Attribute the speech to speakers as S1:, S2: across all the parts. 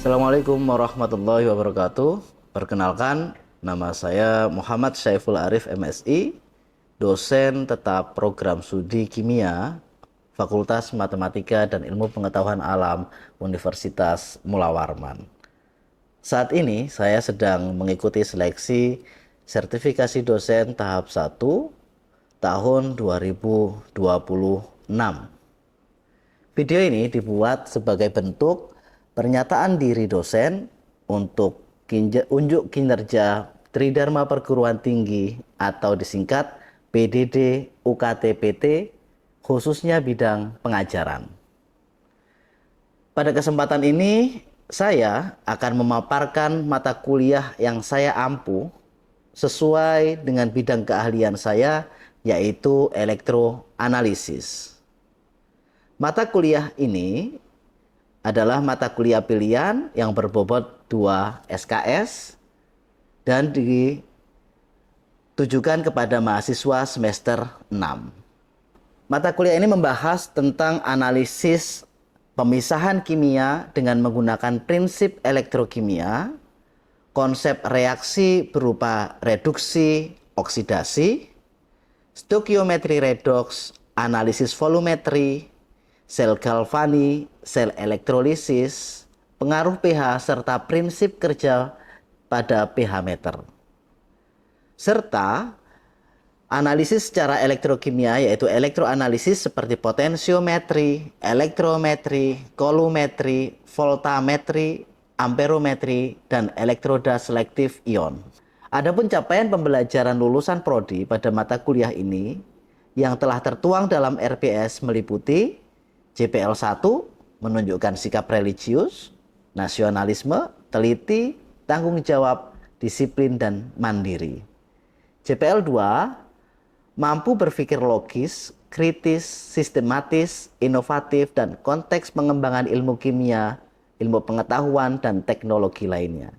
S1: Assalamualaikum warahmatullahi wabarakatuh. Perkenalkan, nama saya Muhammad Syaiful Arif MSI, dosen tetap program studi kimia, Fakultas Matematika dan Ilmu Pengetahuan Alam, Universitas Mula Warman. Saat ini saya sedang mengikuti seleksi sertifikasi dosen tahap 1 tahun 2026. Video ini dibuat sebagai bentuk pernyataan diri dosen untuk unjuk kinerja Tridharma Perguruan Tinggi atau disingkat PDD UKT-PT, khususnya bidang pengajaran. Pada kesempatan ini, saya akan memaparkan mata kuliah yang saya ampu sesuai dengan bidang keahlian saya, yaitu elektroanalisis. Mata kuliah ini adalah mata kuliah pilihan yang berbobot 2 SKS dan ditujukan kepada mahasiswa semester 6. Mata kuliah ini membahas tentang analisis pemisahan kimia dengan menggunakan prinsip elektrokimia, konsep reaksi berupa reduksi, oksidasi, stoikiometri redoks, analisis volumetri, sel galvani, sel elektrolisis, pengaruh pH, serta prinsip kerja pada pH meter. Serta analisis secara elektrokimia, yaitu elektroanalisis seperti potensiometri, elektrometri, kolumetri, voltametri, amperometri, dan elektroda selektif ion. Adapun capaian pembelajaran lulusan prodi pada mata kuliah ini yang telah tertuang dalam RPS meliputi JPL 1 menunjukkan sikap religius, nasionalisme, teliti, tanggung jawab, disiplin, dan mandiri. JPL 2 mampu berpikir logis, kritis, sistematis, inovatif, dan konteks pengembangan ilmu kimia, ilmu pengetahuan, dan teknologi lainnya.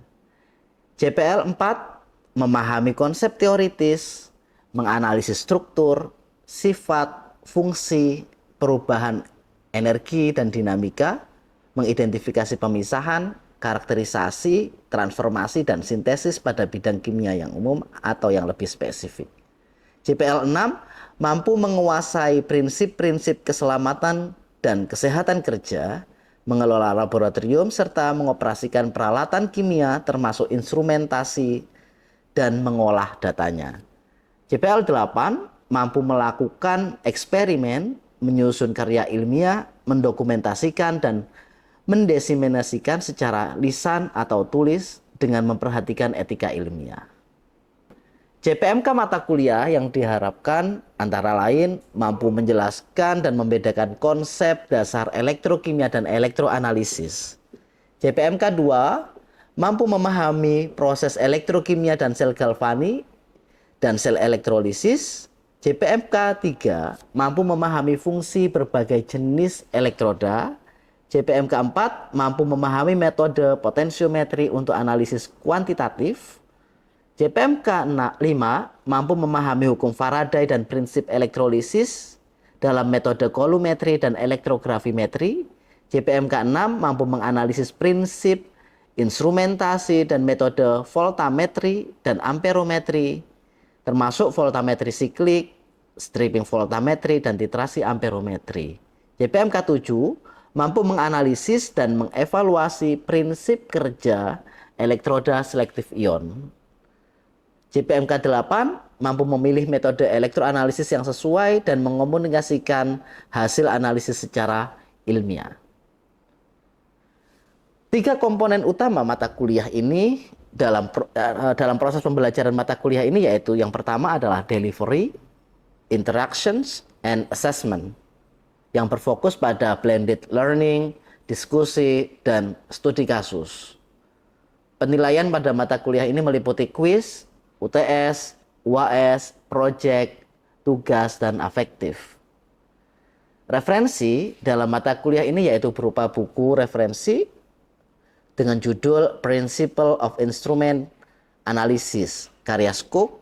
S1: JPL 4 memahami konsep teoritis, menganalisis struktur, sifat, fungsi, perubahan energi dan dinamika, mengidentifikasi pemisahan, karakterisasi, transformasi, dan sintesis pada bidang kimia yang umum atau yang lebih spesifik. JPL 6 mampu menguasai prinsip-prinsip keselamatan dan kesehatan kerja, mengelola laboratorium, serta mengoperasikan peralatan kimia termasuk instrumentasi dan mengolah datanya. JPL 8 mampu melakukan eksperimen, menyusun karya ilmiah, mendokumentasikan dan mendesimasikan secara lisan atau tulis dengan memperhatikan etika ilmiah. JPMK mata kuliah yang diharapkan antara lain mampu menjelaskan dan membedakan konsep dasar elektrokimia dan elektroanalisis. JPMK 2 mampu memahami proses elektrokimia dan sel galvani dan sel elektrolisis. JPMK 3 mampu memahami fungsi berbagai jenis elektroda. JPMK 4 mampu memahami metode potensiometri untuk analisis kuantitatif. JPMK 5 mampu memahami hukum Faraday dan prinsip elektrolisis dalam metode kolumetri dan elektrografimetri. JPMK 6 mampu menganalisis prinsip instrumentasi dan metode voltametri dan amperometri, termasuk voltametri siklik, stripping voltametri, dan titrasi amperometri. JPMK 7 mampu menganalisis dan mengevaluasi prinsip kerja elektroda selektif ion. JPMK 8 mampu memilih metode elektroanalisis yang sesuai dan mengomunikasikan hasil analisis secara ilmiah. 3 komponen utama mata kuliah ini dalam proses pembelajaran mata kuliah ini, yaitu yang pertama adalah delivery, interactions, and assessment, yang berfokus pada blended learning, diskusi, dan studi kasus. Penilaian pada mata kuliah ini meliputi kuis, UTS, UAS, project, tugas, dan afektif. Referensi dalam mata kuliah ini yaitu berupa buku referensi dengan judul Principle of Instrument Analysis karya Cook,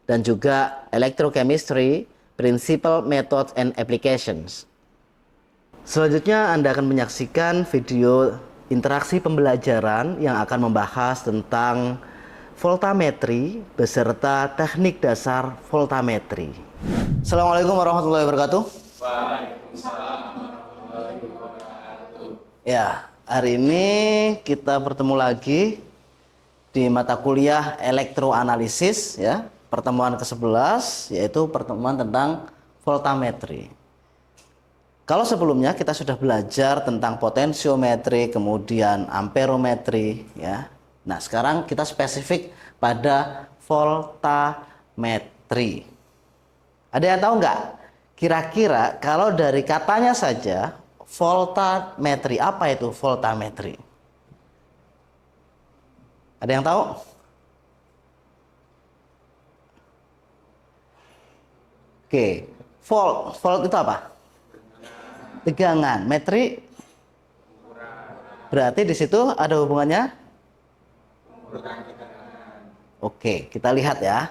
S1: dan juga Electrochemistry, Principle, Methods, and Applications. Selanjutnya Anda akan menyaksikan video interaksi pembelajaran yang akan membahas tentang voltametri beserta teknik dasar voltametri. Assalamualaikum warahmatullahi wabarakatuh. Waalaikumsalam warahmatullahi wabarakatuh. Ya, hari ini kita bertemu lagi di mata kuliah elektroanalisis, ya, pertemuan ke-11, yaitu pertemuan tentang voltametri. Kalau sebelumnya kita sudah belajar tentang potensiometri, kemudian amperometri, ya. Nah, sekarang kita spesifik pada voltametri. Ada yang tahu nggak? Kira-kira kalau dari katanya saja, voltametri, apa itu voltametri? Ada yang tahu? Oke, volt itu apa? Tegangan. Metri berarti di situ ada hubungannya? Oke, kita lihat ya.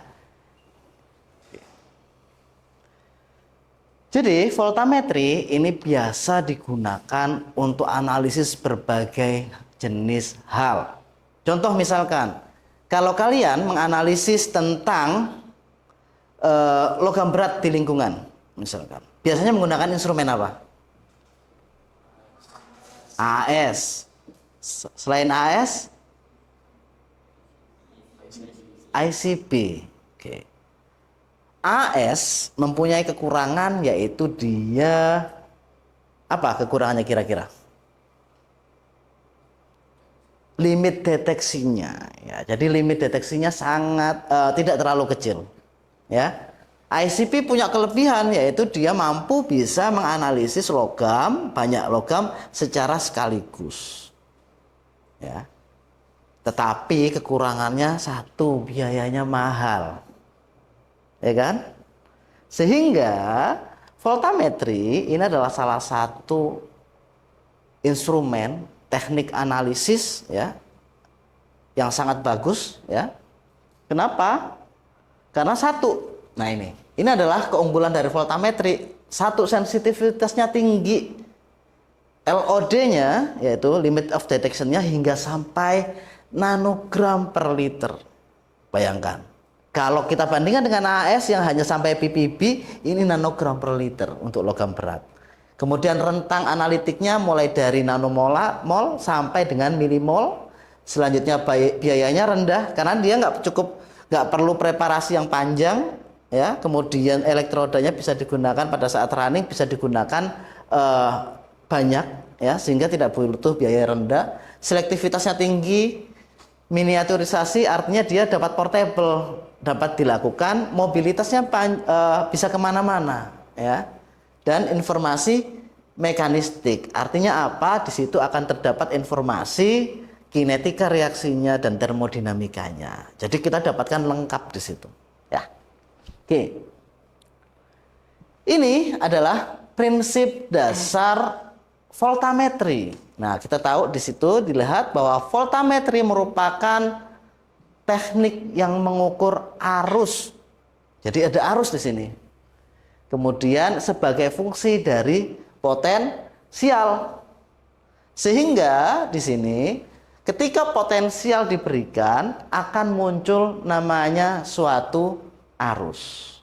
S1: Jadi voltametri ini biasa digunakan untuk analisis berbagai jenis hal. Contoh misalkan, kalau kalian menganalisis tentang logam berat di lingkungan, misalkan, biasanya menggunakan instrumen apa? AS. Selain AS, ICP. Oke. AS mempunyai kekurangan, yaitu dia apa kekurangannya kira-kira? Limit deteksinya, ya. Jadi limit deteksinya sangat tidak terlalu kecil, ya. ICP punya kelebihan, yaitu dia mampu bisa menganalisis logam, banyak logam secara sekaligus, ya. Tetapi kekurangannya satu, biayanya mahal, ya kan? Sehingga voltametri ini adalah salah satu instrumen teknik analisis, ya, yang sangat bagus, ya. Kenapa? Karena satu, nah ini adalah keunggulan dari voltametri. Satu, sensitivitasnya tinggi, LOD-nya yaitu limit of detection-nya hingga sampai nanogram per liter. Bayangkan, kalau kita bandingkan dengan AS yang hanya sampai ppb, ini nanogram per liter untuk logam berat. Kemudian rentang analitiknya mulai dari nanomol sampai dengan milimol. Selanjutnya biayanya rendah karena dia nggak perlu preparasi yang panjang, ya. Kemudian elektrodanya bisa digunakan pada saat running, bisa digunakan banyak, ya, sehingga tidak butuh biaya rendah. Selektivitasnya tinggi, miniaturisasi, artinya dia dapat portable, dapat dilakukan, mobilitasnya bisa kemana-mana, ya. Dan informasi mekanistik, artinya apa? Di situ akan terdapat informasi kinetika reaksinya dan termodinamikanya. Jadi kita dapatkan lengkap di situ, ya. Oke. Ini adalah prinsip dasar voltametri. Nah, kita tahu di situ dilihat bahwa voltametri merupakan teknik yang mengukur arus. Jadi ada arus di sini. Kemudian sebagai fungsi dari potensial. Sehingga di sini ketika potensial diberikan akan muncul namanya suatu arus.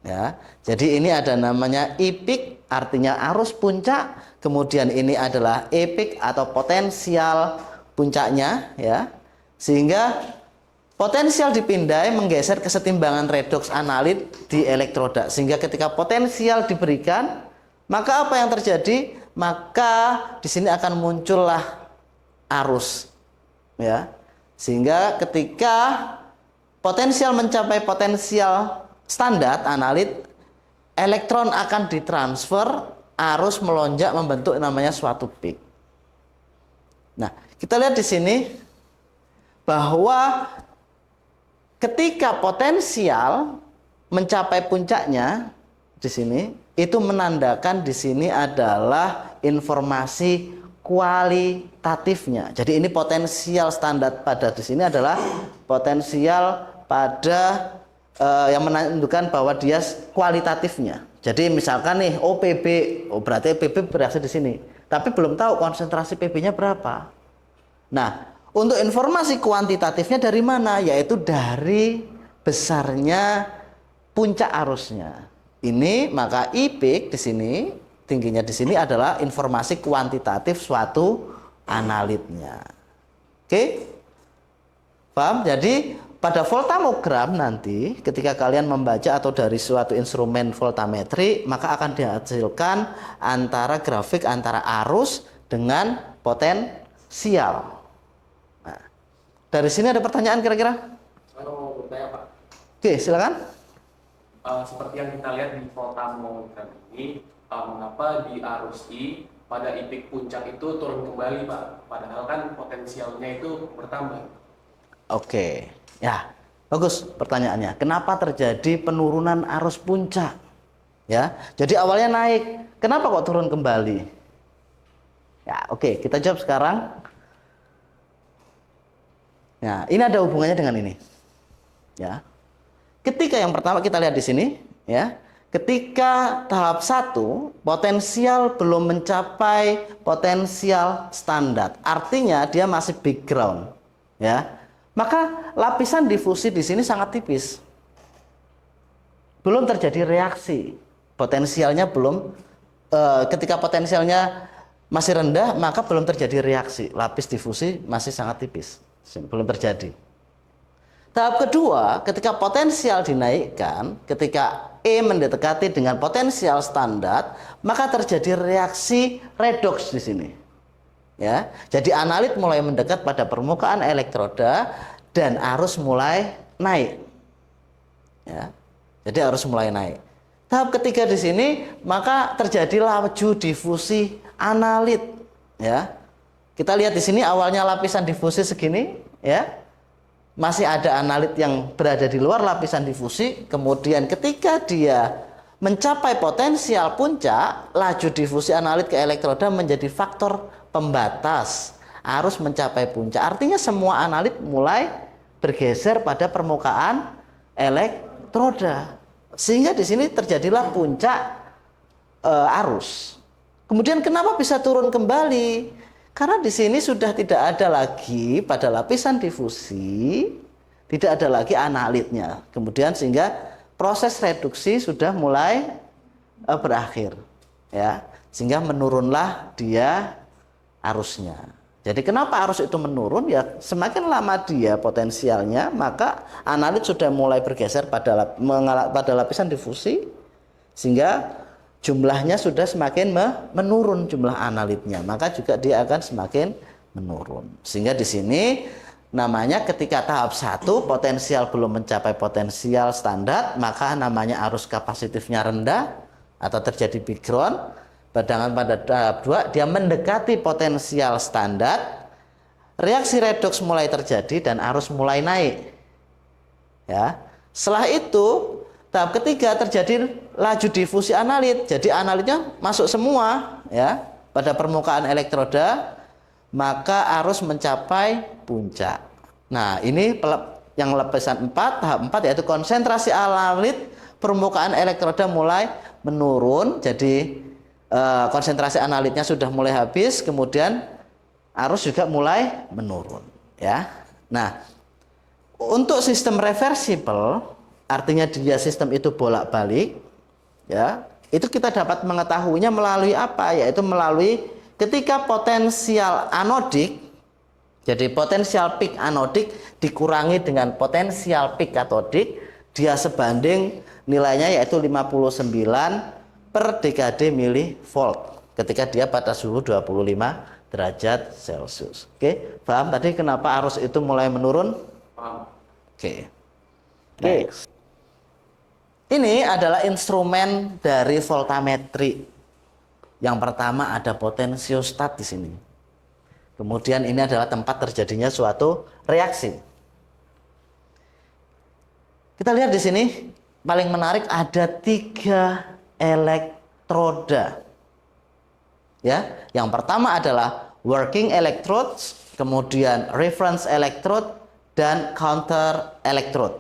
S1: Ya. Jadi ini ada namanya E peak, artinya arus puncak. Kemudian ini adalah E peak atau potensial puncaknya, ya. Sehingga potensial dipindai menggeser kesetimbangan redoks analit di elektroda. Sehingga ketika potensial diberikan, maka apa yang terjadi? Maka di sini akan muncullah arus, ya. Sehingga ketika potensial mencapai potensial standar analit, elektron akan ditransfer, arus melonjak membentuk namanya suatu peak. Nah, kita lihat di sini bahwa ketika potensial mencapai puncaknya di sini, itu menandakan di sini adalah informasi kualitatifnya. Jadi ini potensial standar pada di sini adalah potensial pada yang menunjukkan bahwa dia kualitatifnya. Jadi misalkan nih, oh PB, oh berarti PB bereaksi di sini. Tapi belum tahu konsentrasi PB-nya berapa. Nah, untuk informasi kuantitatifnya dari mana? Yaitu dari besarnya puncak arusnya. Ini maka I peak di sini, tingginya di sini adalah informasi kuantitatif suatu analitnya. Oke? Paham? Jadi pada voltamogram nanti ketika kalian membaca atau dari suatu instrumen voltametri, maka akan dihasilkan antara grafik antara arus dengan potensial. Nah, dari sini ada pertanyaan kira-kira?
S2: Kalau bertanya Pak,
S1: Oke, silakan.
S2: seperti yang kita lihat di voltamogram ini, mengapa di arus I pada titik puncak itu turun kembali Pak? Padahal kan potensialnya itu bertambah.
S1: Oke, ya bagus pertanyaannya. Kenapa terjadi penurunan arus puncak? Ya, jadi awalnya naik, kenapa kok turun kembali? Ya, oke, kita jawab sekarang. Nah, ini ada hubungannya dengan ini. Ya, ketika yang pertama kita lihat di sini, ya, ketika tahap 1 potensial belum mencapai potensial standar, artinya dia masih background, ya. Maka lapisan difusi di sini sangat tipis. Belum terjadi reaksi. Potensialnya belum ketika potensialnya masih rendah, maka belum terjadi reaksi. Lapis difusi masih sangat tipis. Belum terjadi. Tahap kedua, ketika potensial dinaikkan, ketika E mendekati dengan potensial standar, maka terjadi reaksi redoks di sini. Ya, jadi analit mulai mendekat pada permukaan elektroda dan arus mulai naik. Ya, jadi arus mulai naik. Tahap ketiga di sini maka terjadi laju difusi analit. Ya, kita lihat di sini awalnya lapisan difusi segini, ya, masih ada analit yang berada di luar lapisan difusi. Kemudian ketika dia mencapai potensial puncak, laju difusi analit ke elektroda menjadi faktor pembatas arus mencapai puncak. Artinya semua analit mulai bergeser pada permukaan elektroda, sehingga di sini terjadilah puncak arus. Kemudian kenapa bisa turun kembali? Karena di sini sudah tidak ada lagi pada lapisan difusi, tidak ada lagi analitnya. Kemudian sehingga proses reduksi sudah mulai berakhir, ya, sehingga menurunlah dia arusnya. Jadi kenapa arus itu menurun? Ya semakin lama dia potensialnya, maka analit sudah mulai bergeser pada lapisan difusi, sehingga jumlahnya sudah semakin menurun jumlah analitnya, maka juga dia akan semakin menurun. Sehingga di sini namanya ketika tahap 1 potensial belum mencapai potensial standar, maka namanya arus kapasitifnya rendah atau terjadi background. Sedangkan pada tahap 2 dia mendekati potensial standar, reaksi redoks mulai terjadi dan arus mulai naik. Ya. Setelah itu tahap ketiga terjadi laju difusi analit. Jadi analitnya masuk semua, ya, pada permukaan elektroda, maka arus mencapai puncak. Nah, ini yang lapisan 4, tahap 4 yaitu konsentrasi analit permukaan elektroda mulai menurun. Jadi konsentrasi analitnya sudah mulai habis, kemudian arus juga mulai menurun, ya. Nah, untuk sistem reversible, artinya dia sistem itu bolak-balik, ya, itu kita dapat mengetahuinya melalui apa? Yaitu melalui ketika potensial anodik, jadi potensial peak anodik dikurangi dengan potensial peak katodik, dia sebanding nilainya yaitu 59 per dekade milivolt ketika dia pada suhu 25 derajat Celcius. Oke, paham tadi kenapa arus itu mulai menurun?
S2: Paham.
S1: Oke. Next. Ini adalah instrumen dari voltametri. Yang pertama ada potensiostat di sini. Kemudian ini adalah tempat terjadinya suatu reaksi. Kita lihat di sini paling menarik ada 3 elektroda. Ya, yang pertama adalah working electrodes, kemudian reference electrode dan counter electrode.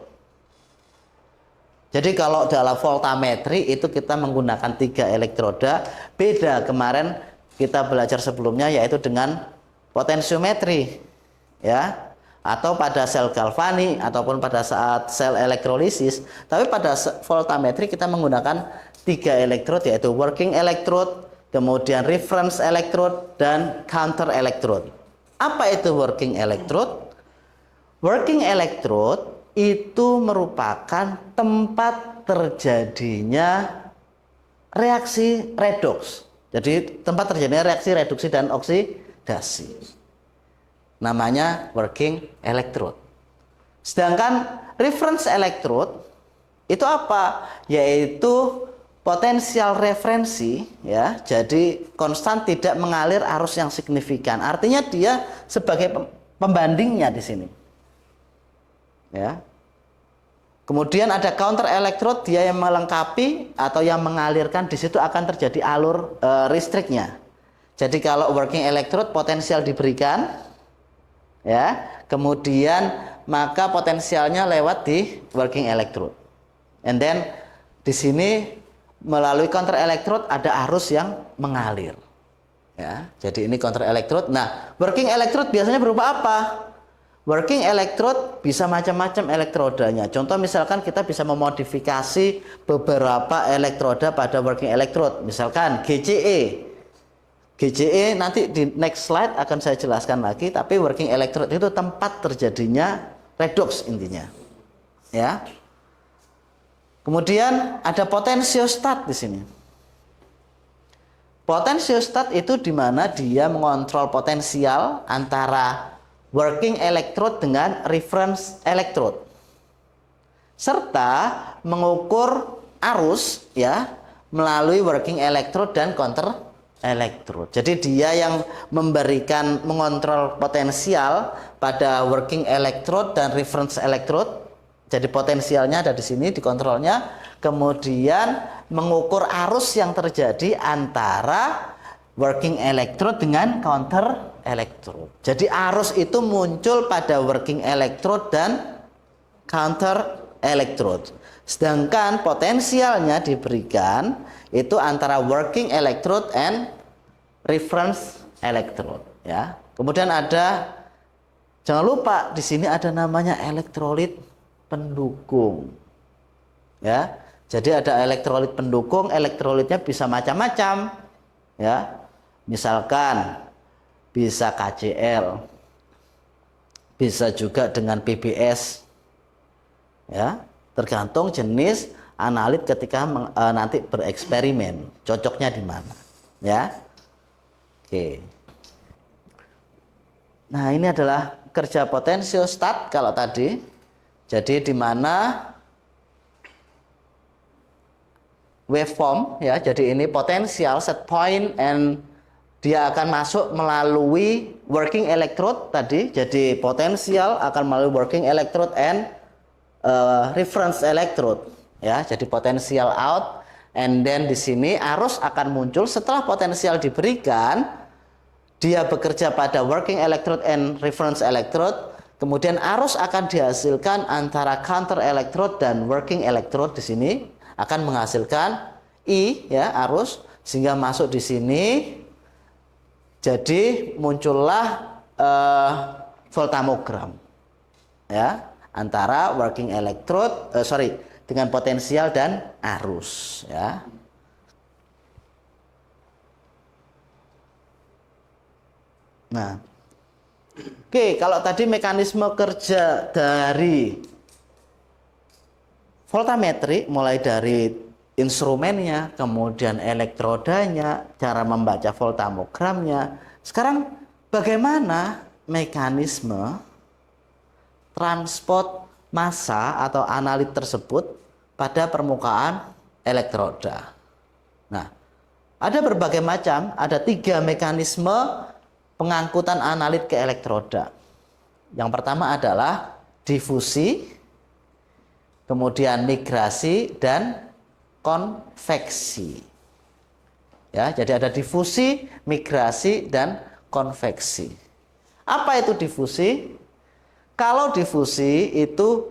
S1: Jadi kalau dalam voltametri itu kita menggunakan 3 elektroda, beda kemarin kita belajar sebelumnya yaitu dengan potensiometri, ya, atau pada sel galvanik ataupun pada saat sel elektrolisis. Tapi pada voltametri kita menggunakan 3 elektrod yaitu working electrode, kemudian reference electrode, dan counter electrode. Apa itu working electrode? Working electrode itu merupakan tempat terjadinya reaksi redoks. Jadi tempat terjadinya reaksi reduksi dan oksidasi. Namanya working electrode. Sedangkan reference electrode itu apa? Yaitu potensial referensi, ya. Jadi konstan, tidak mengalir arus yang signifikan. Artinya dia sebagai pembandingnya di sini. Ya. Kemudian ada counter electrode, dia yang melengkapi atau yang mengalirkan, di situ akan terjadi alur listriknya. Jadi kalau working electrode potensial diberikan, ya, kemudian maka potensialnya lewat di working electrode. And then di sini melalui counter electrode ada arus yang mengalir. Ya, jadi ini counter electrode. Nah, working electrode biasanya berupa apa? Working electrode bisa macam-macam elektrodanya. Contoh misalkan kita bisa memodifikasi beberapa elektroda pada working electrode. Misalkan GCE. GCE nanti di next slide akan saya jelaskan lagi. Tapi working electrode itu tempat terjadinya redoks intinya. Ya. Kemudian ada potentiostat di sini. Potentiostat itu di mana dia mengontrol potensial antara working electrode dengan reference electrode, serta mengukur arus, ya, melalui working electrode dan counter electrode. Jadi dia yang memberikan, mengontrol potensial pada working electrode dan reference electrode. Jadi potensialnya ada di sini, dikontrolnya. Kemudian mengukur arus yang terjadi antara working electrode dengan counter electrode. Jadi arus itu muncul pada working electrode dan counter electrode. Sedangkan potensialnya diberikan itu antara working electrode and reference electrode, ya. Kemudian ada, jangan lupa di sini ada namanya elektrolit pendukung. Ya. Jadi ada elektrolit pendukung, elektrolitnya bisa macam-macam, ya. Misalkan bisa KCl, bisa juga dengan PBS, ya, tergantung jenis analit ketika nanti bereksperimen, cocoknya di mana, ya. Oke. Nah, ini adalah kerja potensiostat kalau tadi. Jadi di mana waveform, ya, jadi ini potensial set point and dia akan masuk melalui working electrode tadi. Jadi potensial akan melalui working electrode and reference electrode, ya. Jadi potensial out, and then di sini arus akan muncul setelah potensial diberikan. Dia bekerja pada working electrode and reference electrode. Kemudian arus akan dihasilkan antara counter electrode dan working electrode. Di sini akan menghasilkan I, ya, arus, sehingga masuk di sini. Jadi muncullah voltamogram, ya, antara working electrode dengan potensial dan arus, ya. Nah, oke, kalau tadi mekanisme kerja dari voltametri mulai dari instrumennya, kemudian elektrodanya, cara membaca voltamogramnya. Sekarang bagaimana mekanisme transport massa atau analit tersebut pada permukaan elektroda? Nah, ada berbagai macam, ada 3 mekanisme pengangkutan analit ke elektroda. Yang pertama adalah difusi, kemudian migrasi, dan konveksi. Ya, jadi ada difusi, migrasi, dan konveksi. Apa itu difusi? Kalau difusi itu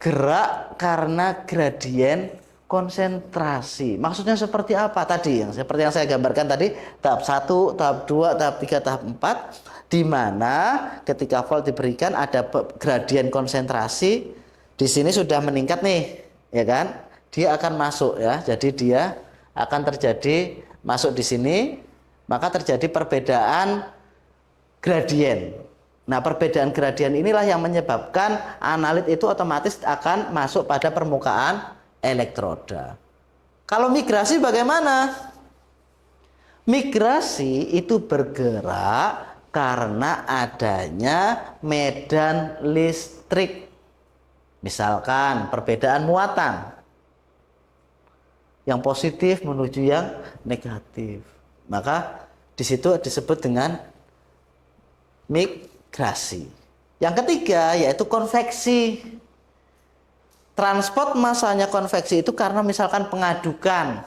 S1: gerak karena gradien konsentrasi. Maksudnya seperti apa tadi? Seperti yang saya gambarkan tadi, tahap 1, tahap 2, tahap 3, tahap 4, di mana ketika volt diberikan ada gradien konsentrasi, di sini sudah meningkat nih, ya kan? Dia akan masuk ya. Jadi dia akan terjadi masuk di sini, maka terjadi perbedaan gradien. Nah, perbedaan gradien inilah yang menyebabkan analit itu otomatis akan masuk pada permukaan elektroda. Kalau migrasi bagaimana? Migrasi itu bergerak karena adanya medan listrik. Misalkan perbedaan muatan. Yang positif menuju yang negatif. Maka di situ disebut dengan migrasi. Yang ketiga yaitu konveksi. Transport masanya konveksi itu karena misalkan pengadukan,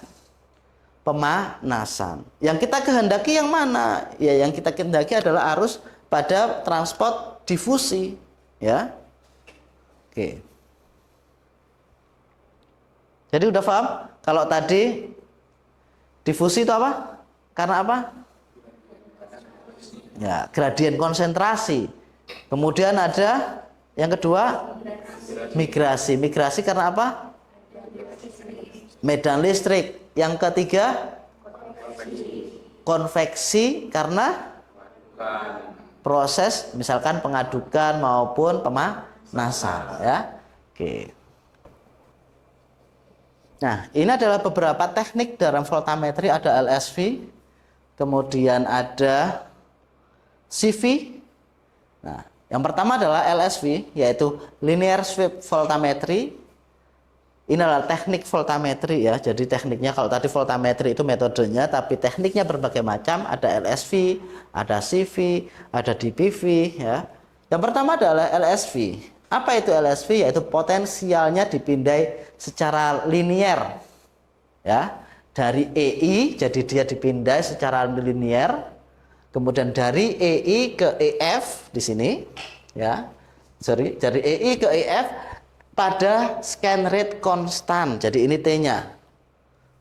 S1: pemanasan. Yang kita kehendaki yang mana? Ya, yang kita kehendaki adalah arus pada transport difusi, ya. Oke. Jadi udah paham? Kalau tadi difusi itu apa? Karena apa? Ya, gradien konsentrasi. Kemudian ada yang kedua, migrasi. Migrasi karena apa? Medan listrik. Yang ketiga, konveksi karena proses misalkan pengadukan maupun pemanasan, ya. Oke. Nah, ini adalah beberapa teknik dalam voltametri. Ada LSV, kemudian ada CV. Nah, yang pertama adalah LSV, yaitu linear sweep voltametri. Ini adalah teknik voltametri ya. Jadi tekniknya kalau tadi voltametri itu metodenya, tapi tekniknya berbagai macam. Ada LSV, ada CV, ada DPV ya. Yang pertama adalah LSV. Apa itu LSV? Yaitu potensialnya dipindai secara linear ya. Dari EI, jadi dia dipindai secara linear. Kemudian dari EI ke EF di sini ya. Sorry, dari EI ke EF pada scan rate konstan. Jadi ini T-nya.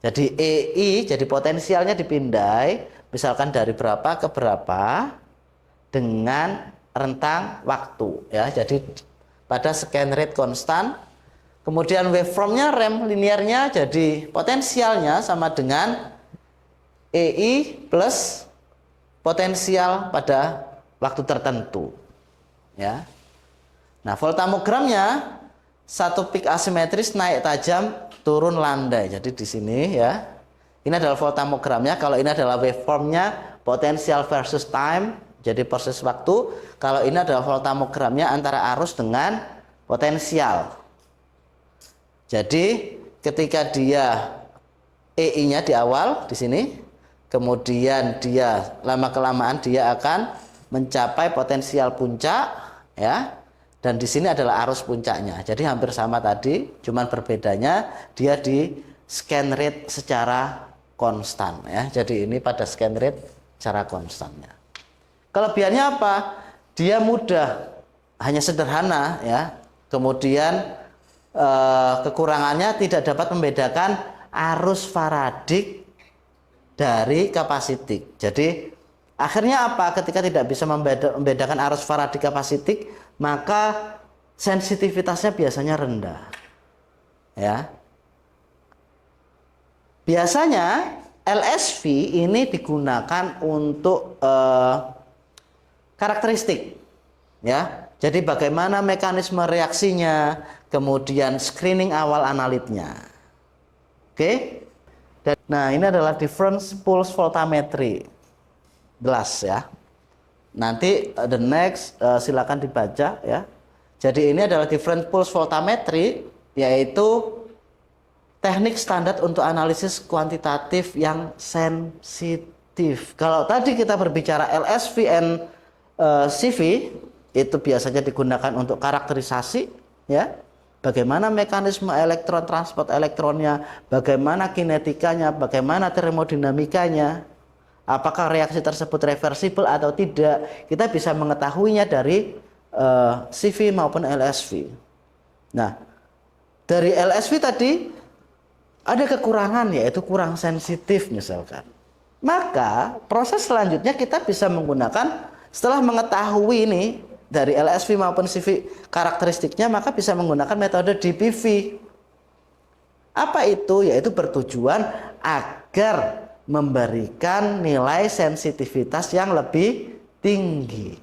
S1: Jadi EI jadi potensialnya dipindai misalkan dari berapa ke berapa dengan rentang waktu ya. Jadi pada scan rate konstan. Kemudian waveformnya rem linearnya jadi potensialnya sama dengan EI plus potensial pada waktu tertentu ya. Nah, voltamogramnya satu peak asimetris naik tajam turun landai. Jadi di sini ya. Ini adalah voltamogramnya. Kalau ini adalah waveformnya potensial versus time, jadi proses waktu. Kalau ini adalah voltamogramnya antara arus dengan potensial. Jadi ketika dia EI-nya di awal di sini, kemudian dia lama-kelamaan dia akan mencapai potensial puncak ya, dan di sini adalah arus puncaknya. Jadi hampir sama tadi, cuman berbedanya dia di scan rate secara konstan ya. Jadi ini pada scan rate secara konstannya. Kelebihannya apa? Dia mudah, hanya sederhana ya. Kemudian kekurangannya tidak dapat membedakan arus faradik dari kapasitik. Jadi akhirnya apa? Ketika tidak bisa membedakan arus faradik kapasitik, maka sensitivitasnya biasanya rendah. Ya. Biasanya LSV ini digunakan untuk karakteristik. Ya. Jadi bagaimana mekanisme reaksinya, kemudian screening awal analitnya. Oke. Nah, ini adalah difference pulse voltametry. Jelas ya. Nanti the next silakan dibaca ya. Jadi ini adalah difference pulse voltametry, yaitu teknik standar untuk analisis kuantitatif yang sensitif. Kalau tadi kita berbicara LSV and CV, itu biasanya digunakan untuk karakterisasi ya. Bagaimana mekanisme elektron, transport elektronnya, bagaimana kinetikanya, bagaimana termodinamikanya, apakah reaksi tersebut reversibel atau tidak, kita bisa mengetahuinya dari CV maupun LSV. Nah, dari LSV tadi ada kekurangan, yaitu kurang sensitif misalkan. Maka proses selanjutnya kita bisa menggunakan, setelah mengetahui ini dari LSV maupun CV karakteristiknya, maka bisa menggunakan metode DPV. Apa itu? Yaitu bertujuan agar memberikan nilai sensitivitas yang lebih tinggi.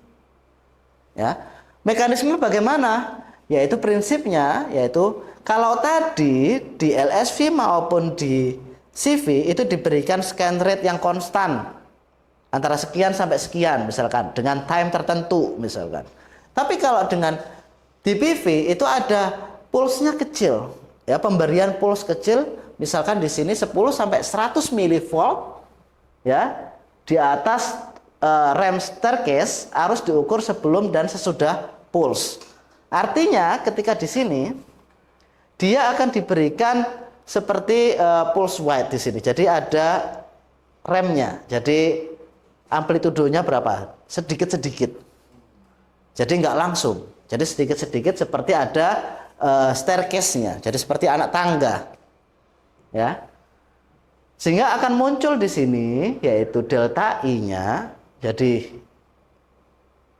S1: Ya, mekanisme bagaimana? Yaitu prinsipnya, yaitu kalau tadi di LSV maupun di CV itu diberikan scan rate yang konstan antara sekian sampai sekian misalkan dengan time tertentu misalkan. Tapi kalau dengan DPV itu ada pulsnya kecil, ya, pemberian puls kecil, misalkan di sini 10 sampai 100 milivolt, ya, di atas rem staircase harus diukur sebelum dan sesudah puls. Artinya ketika di sini dia akan diberikan seperti pulse width di sini. Jadi ada remnya. Jadi amplitudonya berapa? Sedikit-sedikit. Jadi nggak langsung. Jadi sedikit-sedikit seperti ada staircase-nya. Jadi seperti anak tangga. Ya. Sehingga akan muncul di sini yaitu delta I-nya. Jadi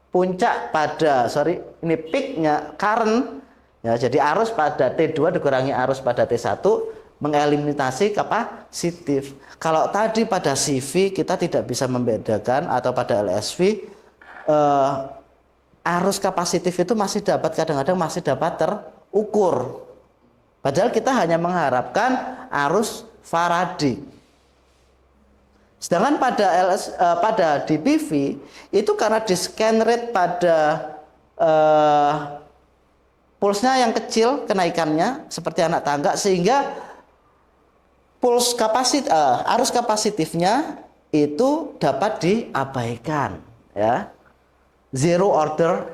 S1: puncak pada ini peak-nya current, ya, jadi arus pada T2 dikurangi arus pada T1 mengeliminasi kapasitif. Kalau tadi pada CV kita tidak bisa membedakan, atau pada LSV arus kapasitif itu masih dapat, kadang-kadang masih dapat terukur. Padahal kita hanya mengharapkan arus Faraday. Sedangkan pada DPV itu karena di scan rate pada pulsnya yang kecil kenaikannya seperti anak tangga, sehingga arus kapasitifnya itu dapat diabaikan, ya, zero order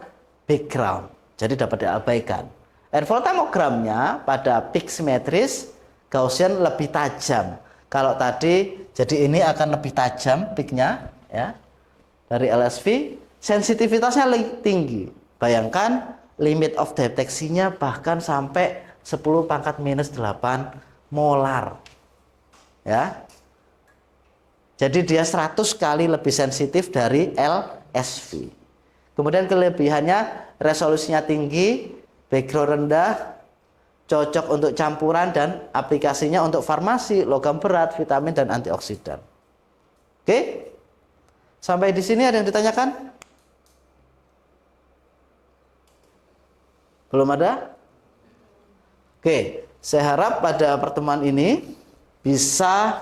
S1: background, jadi dapat diabaikan. Dan voltammogramnya pada peak simetris Gaussian lebih tajam. Kalau tadi, jadi ini akan lebih tajam peaknya, ya, dari LSV, sensitivitasnya lebih tinggi. Bayangkan limit of deteksinya bahkan sampai 10⁻⁸ molar. Ya. Jadi dia 100 kali lebih sensitif dari LSV. Kemudian kelebihannya resolusinya tinggi, background rendah, cocok untuk campuran, dan aplikasinya untuk farmasi, logam berat, vitamin, dan antioksidan. Oke? Sampai di sini ada yang ditanyakan? Belum ada? Oke, saya harap pada pertemuan ini bisa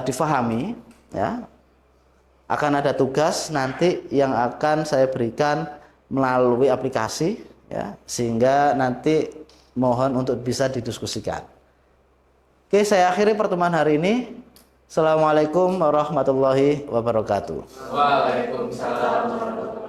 S1: difahami, ya. Akan ada tugas nanti yang akan saya berikan melalui aplikasi, ya, sehingga nanti mohon untuk bisa didiskusikan. Oke, saya akhiri pertemuan hari ini. Assalamualaikum warahmatullahi wabarakatuh.
S2: Waalaikumsalam warahmatullahi wabarakatuh.